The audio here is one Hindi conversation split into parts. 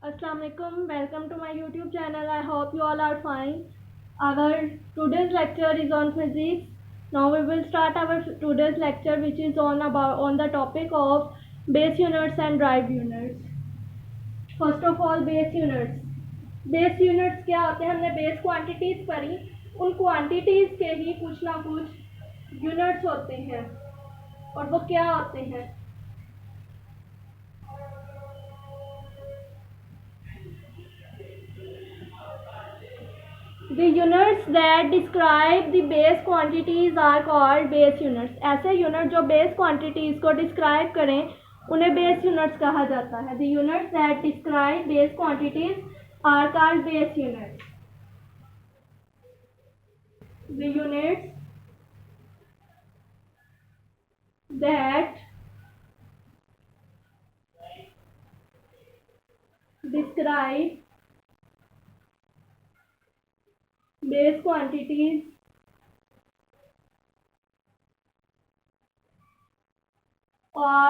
Assalamualaikum. Welcome to my YouTube channel. I hope you all are fine. Our today's lecture is on physics. Now we will start our today's lecture, which is on the topic of base units and drive units. First of all, base units. Base units क्या होते हैं? हमने बेस क्वांटिटीज पढ़ी, उन क्वांटिटीज के ही कुछ ना कुछ यूनिट्स होते हैं। और वो क्या होते हैं? The units that describe the base quantities are called base units. ऐसे यूनिट जो बेस क्वांटिटीज को डिस्क्राइब करें उन्हें बेस यूनिट्स कहा जाता है। The units that describe base quantities are called base units. The units that describe base quantities are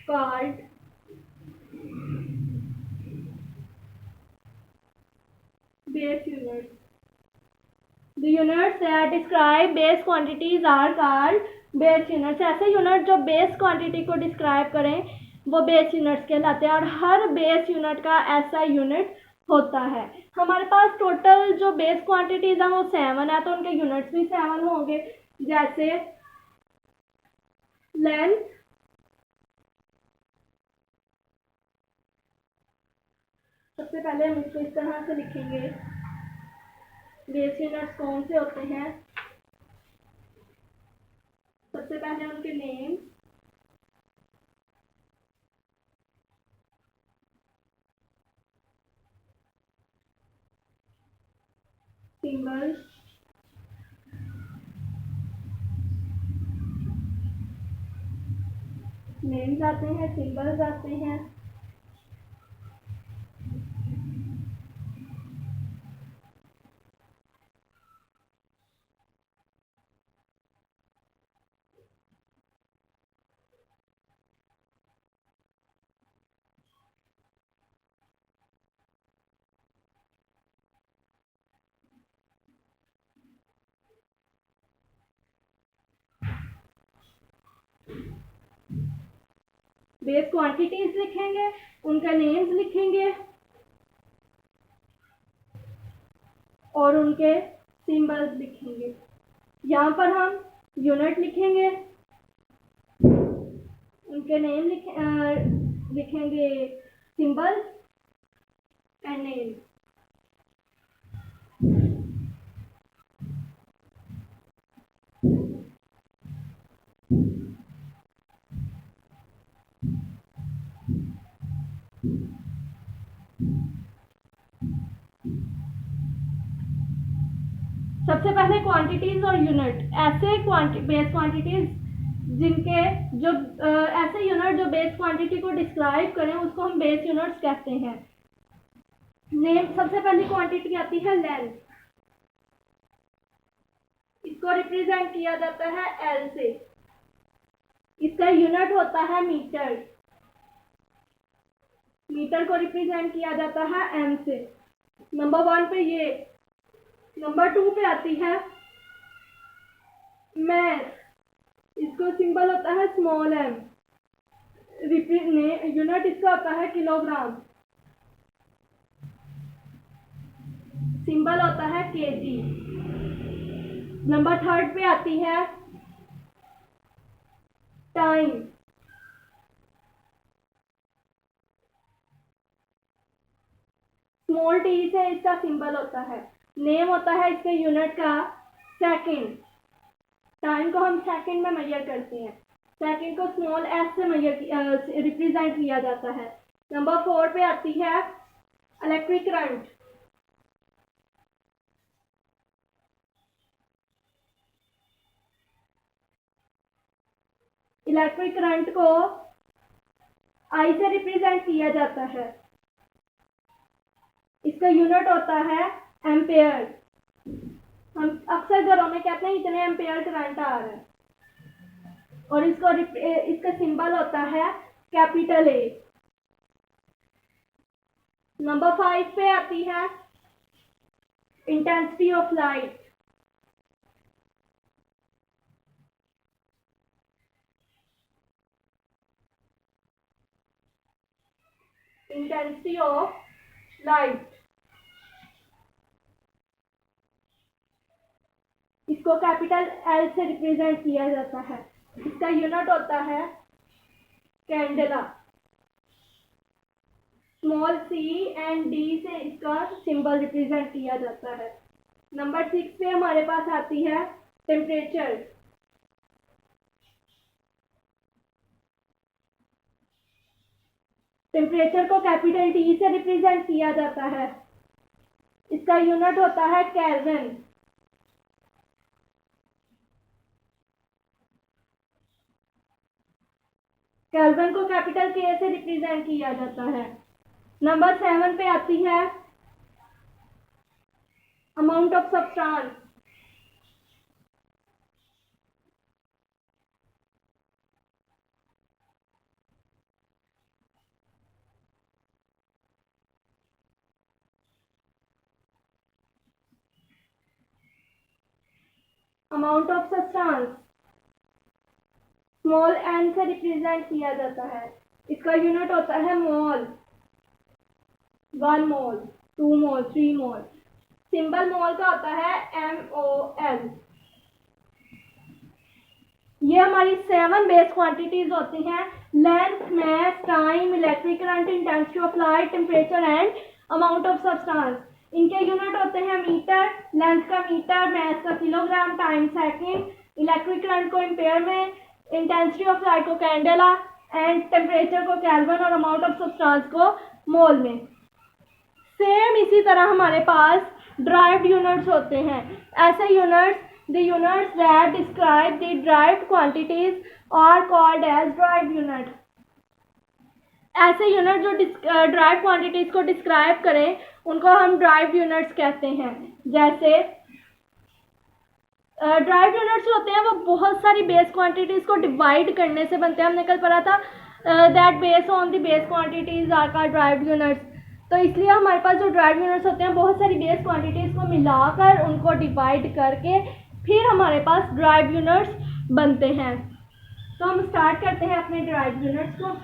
called base units. The units that describe base quantities are called base units. ऐसे यूनिट जो बेस क्वांटिटी को डिस्क्राइब करें वो बेस यूनिट्स कहलाते हैं। और हर बेस यूनिट का ऐसा यूनिट होता है। हमारे पास टोटल जो बेस क्वांटिटीज हैं वो 7 है, तो उनके यूनिट्स भी 7 होंगे। जैसे लेंथ, सबसे पहले हम इसको इस तरह से लिखेंगे। बेस यूनिट्स कौन से होते हैं? सबसे पहले उनके नेम, सिंबल, नेम्स आते हैं, सिंबल्स आते हैं, बेस क्वांटिटीज लिखेंगे, उनका नेम्स लिखेंगे और उनके सिंबल्स लिखेंगे। यहाँ पर हम यूनिट लिखेंगे, उनके नेम लिखेंगे, सिंबल्स एंड नेम। सबसे पहले क्वांटिटीज और यूनिट। ऐसे बेस क्वांटिटीज जिनके जो ऐसे यूनिट जो बेस क्वांटिटी को डिस्क्राइब करें उसको हम बेस यूनिट्स कहते हैं। नेम, सबसे पहली क्वांटिटी आती है लेंथ। इसको रिप्रेजेंट किया जाता है एल से। इसका यूनिट होता है मीटर। मीटर को रिप्रेजेंट किया जाता है एम से। नंबर 1 पे ये। नंबर 2 पे आती है मैथ। इसको सिंबल होता है स्मॉल एम। यूनिट इसका होता है किलोग्राम। सिंबल होता है केजी। नंबर 3 पे आती है टाइम। स्मॉल टी से इसका सिंबल होता है। नेम होता है इसके यूनिट का सेकंड। टाइम को हम सेकंड में मेजर करते हैं। सेकंड को स्मॉल एस से रिप्रेजेंट किया जाता है। नंबर 4 पे आती है इलेक्ट्रिक करंट। इलेक्ट्रिक करंट को आई से रिप्रेजेंट किया जाता है। इसका यूनिट होता है एम्पेयर। हम अक्सर घरों में कहते हैं इतने एम्पेयर करंट आ रहा है। और इसका सिंबल होता है कैपिटल ए। नंबर 5 पे आती है intensity of light. Intensity of light, इसको कैपिटल एल से रिप्रेजेंट किया जाता है। इसका यूनिट होता है candela. Small C and D से इसका सिंबल रिप्रेजेंट किया जाता है। नंबर 6 पे हमारे पास आती है टेम्परेचर। टेम्परेचर को कैपिटल टी से रिप्रेजेंट किया जाता है। इसका यूनिट होता है केल्विन। केल्विन को कैपिटल के से रिप्रेजेंट किया जाता है। नंबर 7 पे आती है amount of substance. Amount of substance small N से रिप्रेजेंट किया जाता है। इसका यूनिट होता है मोल। 1 मोल, 2 मोल, 3 मोल। सिंबल मोल का होता है MOL। ये हमारी 7 बेस क्वांटिटीज होती हैं: length, mass, time, electric current, intensity of light, temperature and amount of substance. इनके यूनिट होते हैं मीटर, लेंथ का मीटर, मास का kilogram, time second, electric current को एम्पेयर में, इंटेंसिटी ऑफ लाइट को कैंडेला एंड टेम्परेचर को केल्विन और अमाउंट ऑफ सब्सटेंस को मोल में। सेम इसी तरह हमारे पास ड्राइव्ड यूनिट्स होते हैं। ऐसे units, the units that describe the derived quantities are called as derived unit। ऐसे यूनिट जो derived quantities को डिस्क्राइब करें उनको हम derived units कहते हैं। जैसे derived units होते हैं वो बहुत सारी बेस क्वांटिटीज को डिवाइड करने से बनते हैं। हमने कल पढ़ा था that based on the base quantities are called derived units। तो इसलिए हमारे पास जो derived units होते हैं बहुत सारी बेस क्वांटिटीज को मिलाकर उनको डिवाइड करके फिर हमारे पास derived units बनते हैं। तो हम स्टार्ट करते हैं अपने derived units को।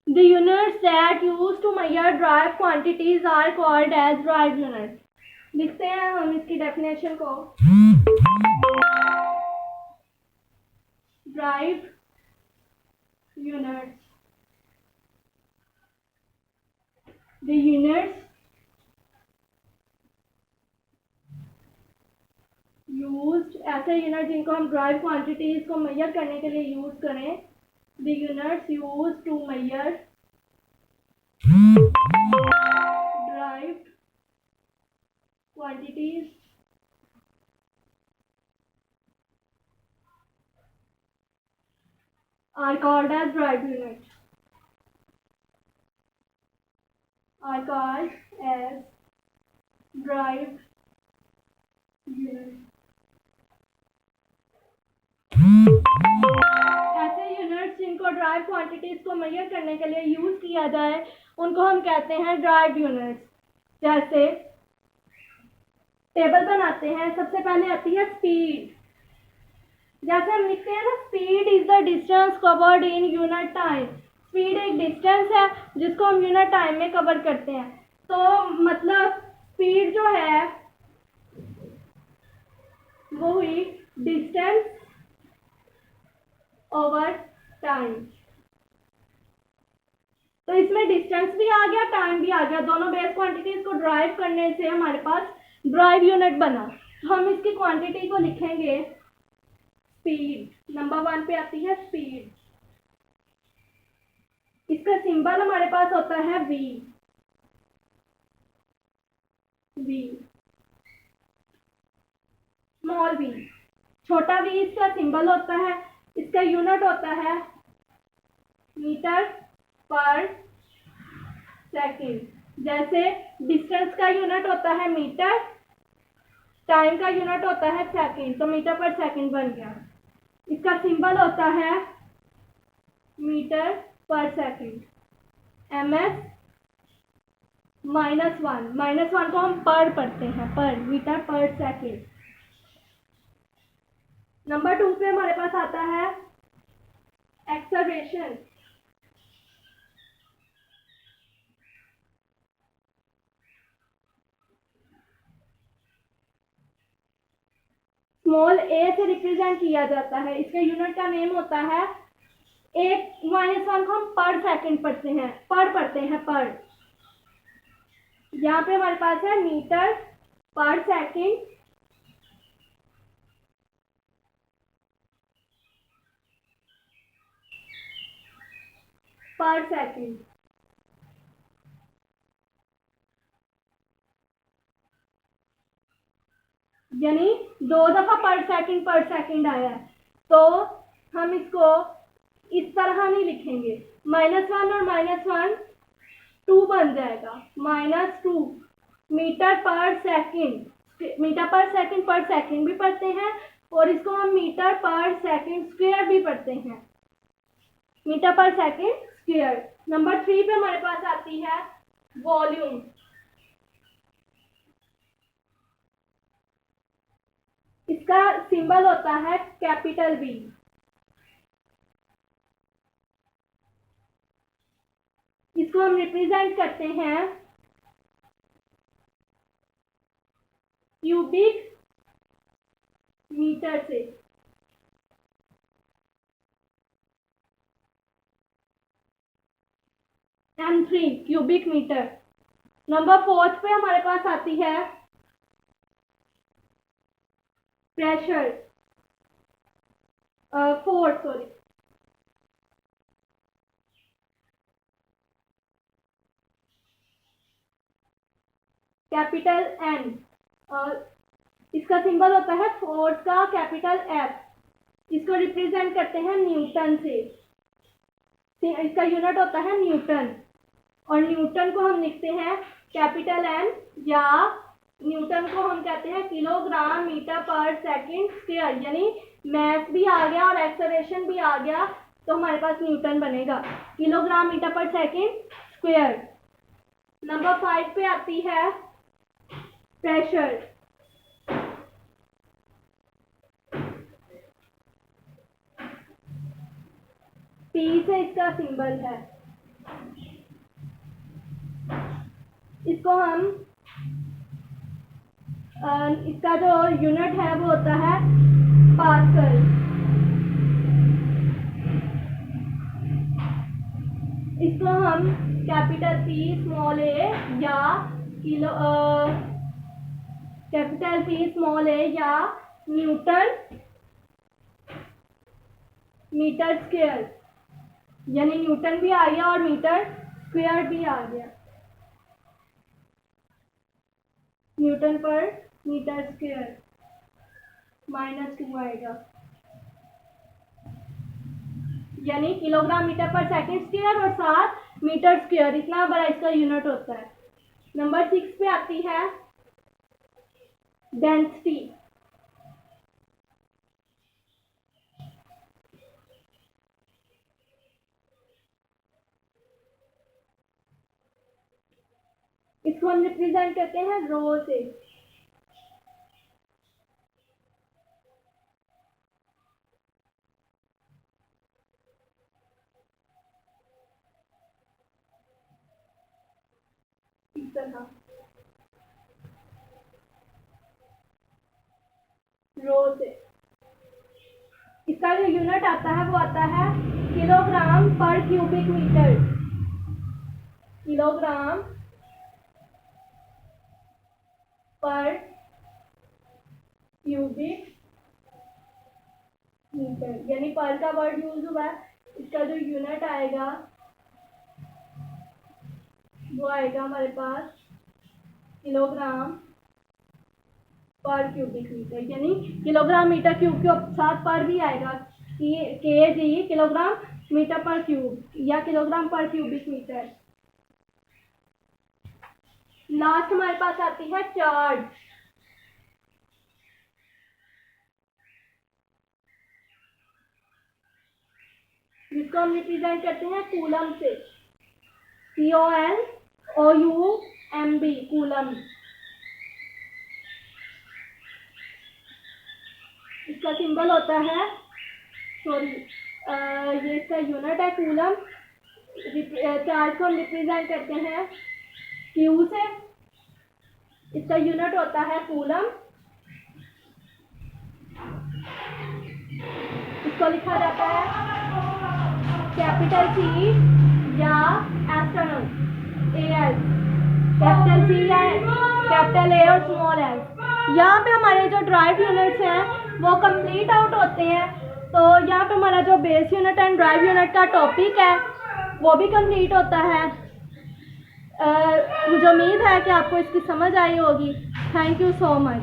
The units that used to measure derived quantities are called as derived units। लिखते हैं हम इसकी डेफिनेशन को। derived units, the units used, ऐसे यूनिट जिनको हम derived quantities को मेजर करने के लिए यूज करें। The units used to measure derived quantities are called as derived units। Are called as derived units। ऐसे यूनिट्स जिनको ड्राइव क्वांटिटीज को मेजर करने के लिए यूज किया जाए उनको हम कहते हैं ड्राइव यूनिट्स। जैसे टेबल बनाते हैं, सबसे पहले आती है स्पीड। जैसे हम लिखते हैं ना, speed is the distance covered in unit time. Speed एक डिस्टेंस है जिसको हम यूनिट टाइम में कवर करते हैं। तो मतलब स्पीड जो है वो हुई डिस्टेंस ओवर टाइम। तो इसमें डिस्टेंस भी आ गया, टाइम भी आ गया, दोनों बेस क्वांटिटीज को ड्राइव करने से हमारे पास ड्राइव यूनिट बना। तो हम इसकी क्वांटिटी को लिखेंगे स्पीड। नंबर 1 पे आती है स्पीड। इसका सिंबल हमारे पास होता है v। स्मॉल v, छोटा v इसका सिंबल होता है। इसका यूनिट होता है मीटर पर सेकंड। जैसे डिस्टेंस का यूनिट होता है मीटर, टाइम का यूनिट होता है सेकंड, तो मीटर पर सेकंड बन गया। इसका सिंबल होता है मीटर पर सेकंड, ms -1। -1 को हम पर पढ़ते हैं, पर मीटर पर सेकंड। नंबर 2 पे हमारे पास आता है एक्सेलरेशन। स्मॉल a से रिप्रेजेंट किया जाता है। इसके यूनिट का नेम होता है एक। -1 को हम पर सेकंड पढ़ते हैं, पर। यहाँ पे हमारे पास है मीटर पर सेकंड, पर सेकंड। यानी 2 दफा पर सेकंड आया है, तो हम इसको इस तरह नहीं लिखेंगे। -1 और -1 2 बन जाएगा, -2 मीटर पर सेकंड। मीटर पर सेकंड भी पढ़ते हैं, और इसको हम मीटर पर सेकंड स्क्वायर भी पढ़ते हैं, मीटर पर सेकंड स्क्वायर। नंबर 3 पे हमारे पास आती है वॉल्यूम। इसका सिंबल होता है कैपिटल V। इसको हम रिप्रेजेंट करते हैं क्यूबिक मीटर से। M3 cubic metre. नंबर 4 पे हमारे पास आती है pressure, force, sorry. Capital N, और इसका सिंबल होता है फोर्स का कैपिटल F। इसको रिप्रेजेंट करते हैं न्यूटन से। इसका यूनिट होता है न्यूटन, और न्यूटन को हम लिखते हैं कैपिटल N, या न्यूटन को हम कहते हैं किलोग्राम मीटर पर सेकंड स्क्वायर। यानी मैथ भी आ गया और एक्सेलरेशन भी आ गया, तो हमारे पास न्यूटन बनेगा, किलोग्राम मीटर पर सेकंड स्क्वायर। नंबर 5 पे आती है प्रेशर। P से इसका सिंबल है। इसको हम इसका जो यूनिट है वो होता है पास्कल। इसको हम कैपिटल P स्मॉल a या kilo capital P small a या न्यूटन मीटर स्क्वायर, यानी न्यूटन भी आ गया और मीटर स्क्वायर भी आ गया, न्यूटन पर मीटर स्क्वायर -2 आएगा, यानी किलोग्राम मीटर पर सेकंड स्क्वायर और साथ मीटर स्क्वायर, इतना बड़ा इसका यूनिट होता है। नंबर 6 पे आती है डेंसिटी। इसको हम रिप्रेजेंट करते हैं रो से। इस तरह रो से। इसका जो यूनिट आता है वो आता है किलोग्राम पर क्यूबिक मीटर। किलोग्राम पर क्यूबिक मीटर, यानी पर का वर्ड यूज हुआ है। इसका जो यूनिट आएगा वो आएगा हमारे पास किलोग्राम पर क्यूबिक मीटर, यानी किलोग्राम मीटर क्यूब के साथ पर भी आएगा के जी किलोग्राम मीटर पर क्यूब या किलोग्राम पर क्यूबिक मीटर। लास्ट हमारे पास आती है चार्ज। जिसको हम रिप्रेजेंट करते हैं कूलम से, COLOUMB, कूलम। इसका सिंबल होता है, ये इसका यूनिट है कूलम। चार्ज को हम रिप्रेजेंट करते हैं Q से। इसका यूनिट होता है कूलम। इसको लिखा जाता है कैपिटल C या एस्ट्रोनॉम AS, कैपिटल C या कैपिटल A और स्मॉल s। यहाँ पे हमारे जो ड्राइव यूनिट्स हैं वो कंप्लीट आउट होते हैं। तो यहाँ पे हमारा जो base unit and drive unit का टॉपिक है वो भी कंप्लीट होता है। मुझे उम्मीद है कि आपको इसकी समझ आई होगी। Thank you so much.